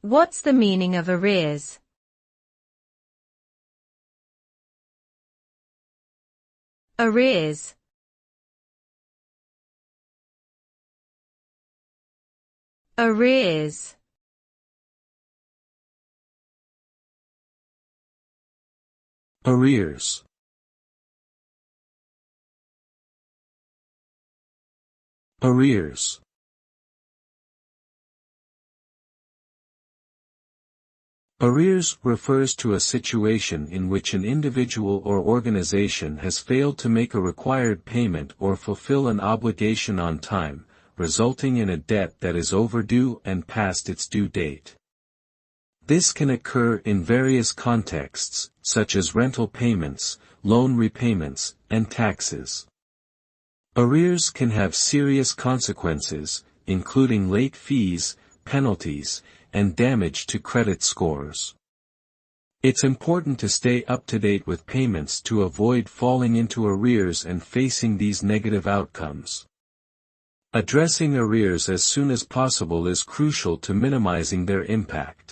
What's the meaning of arrears? Arrears. Arrears. Arrears. Arrears. Arrears refers to a situation in which an individual or organization has failed to make a required payment or fulfill an obligation on time, resulting in a debt that is overdue and past its due date. This can occur in various contexts, such as rental payments, loan repayments, and taxes. Arrears can have serious consequences, including late fees, penalties, and damage to credit scores. It's important to stay up to date with payments to avoid falling into arrears and facing these negative outcomes. Addressing arrears as soon as possible is crucial to minimizing their impact.